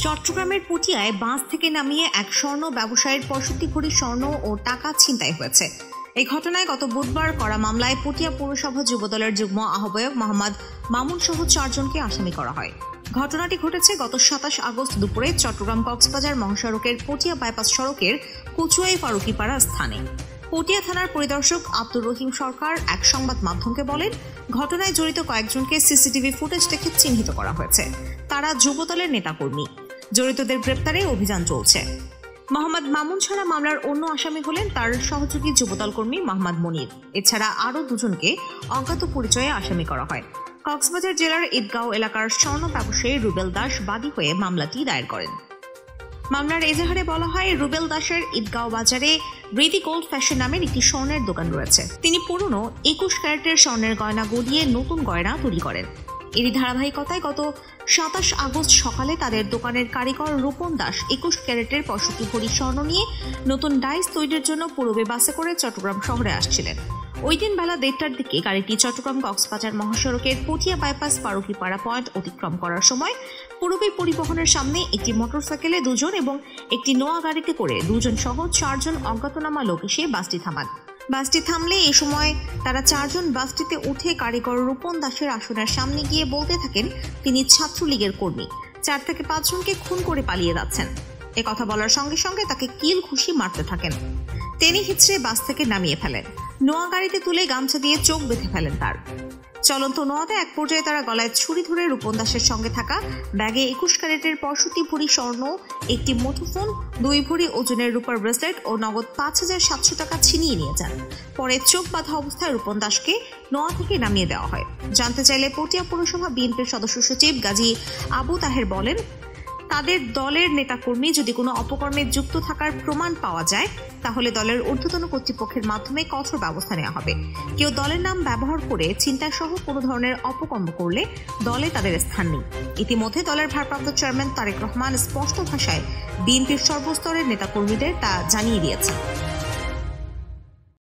চট্টগ্রামের পটিয়ায় বাস থেকে নামিয়ে এক স্বর্ণ ব্যবসায়ীর ৬৫ ভরি স্বর্ণ ও টাকা ছিনতাই হয়েছে। এই ঘটনায় গত বুধবার করা মামলায় পটিয়া পৌরসভা যুবদলের যুগ্ম আহ্বায়ক মোহাম্মদ মামুন সহ ৪ জনকে আসামি করা হয়। ঘটনাটি ঘটেছে গত ২৭ আগস্ট দুপুরে চট্টগ্রাম কক্সবাজার মহাসড়কের পটিয়া বাইপাস সড়কের কচুয়াই ফারুকিপাড়া স্থানে। পটিয়া থানার পরিদর্শক আব্দুর রহিম সরকার এক সংবাদ মাধ্যমকে বলেন, ঘটনায় জড়িত কয়েকজনকে সিসিটিভি ফুটেজ দেখে চিহ্নিত করা হয়েছে। তারা যুবদলের নেতাকর্মী। জড়িতদের গ্রেপ্তারে অভিযান চলছে। মোহাম্মদ মামুন ছাড়া মামলার অন্য আসামি হলেন তার সহযোগী যুবদল কর্মী মোহাম্মদ মনির। এছাড়া আরও দুজনকে অজ্ঞাত পরিচয়ে আসামি করা হয়। কক্সবাজার জেলার ঈদগাঁও এলাকার স্বর্ণ ব্যবসায়ী রুবেল দাস বাদী হয়ে মামলাটি দায়ের করেন। মামলার এজাহারে বলা হয়, রুবেল দাসের ঈদগাঁও বাজারে রেডি গোল্ড ফ্যাশন নামের একটি স্বর্ণের দোকান রয়েছে। তিনি পুরনো ২১ ক্যারেটের স্বর্ণের গয়না গড়িয়ে নতুন গয়না তৈরি করেন। এরই ধারাবাহিকতায় গত ২৭ আগস্ট সকালে তাদের দোকানের কারিগর রূপন দাস ২১ ক্যারেটের ৬৫ ভরি স্বর্ণ নিয়ে নতুন ডাইস তৈরির জন্য পূর্বে বাসে করে চট্টগ্রাম শহরে আসছিলেন। ওই দিন বেলা ১:৩০টার দিকে গাড়িটি চট্টগ্রাম কক্সবাজার মহাসড়কের পটিয়া বাইপাস ফারুকিপাড়া পয়েন্ট অতিক্রম করার সময় পূর্বী পরিবহনের সামনে একটি মোটরসাইকেলে ২ জন এবং একটি নোয়া গাড়িতে করে ২ জন সহ ৪ জন অজ্ঞাতনামা লোক এসে বাসটি থামান। বাসটি থামলে এ সময় তারা ৪ জন বাসটিতে উঠে কারিগর রূপন দাসের আসনের সামনে গিয়ে বলতে থাকেন তিনি ছাত্রলীগের কর্মী। ৪ থেকে ৫ জনকে খুন করে পালিয়ে যাচ্ছেন। এ কথা বলার সঙ্গে সঙ্গে তাকে কিল ঘুষি মারতে থাকেন। টেনে হিঁচড়ে বাস থেকে নামিয়ে ফেলেন। নোয়া গাড়িতে তুলে গামছা দিয়ে চোখ বেঁধে ফেলেন তার। চলন্ত নোয়াতে এক পর্যায়ে তারা গলায় ছুরি ধরে রূপন দাসের সঙ্গে থাকা ব্যাগে ২১ ক্যারেটের ৬৫ ভরি স্বর্ণ, একটি মুঠোফোন, ২ ভরি ওজনের রূপার ব্রেসলেট ও নগদ ৫,৭০০ টাকা ছিনিয়ে নিয়ে যান। পরে চোখ বাঁধা অবস্থায় রূপন দাসকে নোয়া থেকে নামিয়ে দেওয়া হয়। জানতে চাইলে পটিয়া পৌরসভা বিএনপির সদস্য সচিব গাজী আবু তাহের বলেন, তাদের দলের নেতাকর্মী যদি কোনো অপকর্মে যুক্ত থাকার প্রমাণ পাওয়া যায় তাহলে দলের ঊর্ধ্বতন কর্তৃপক্ষের মাধ্যমে কঠোর ব্যবস্থা নেওয়া হবে। কেউ দলের নাম ব্যবহার করে ছিনতাই সহ কোনো ধরনের অপকর্ম করলে দলে তাদের স্থান নেই। ইতিমধ্যে দলের ভারপ্রাপ্ত চেয়ারম্যান তারেক রহমান স্পষ্ট ভাষায় বিএনপির সর্বস্তরের নেতাকর্মীদের তা জানিয়ে দিয়েছেন।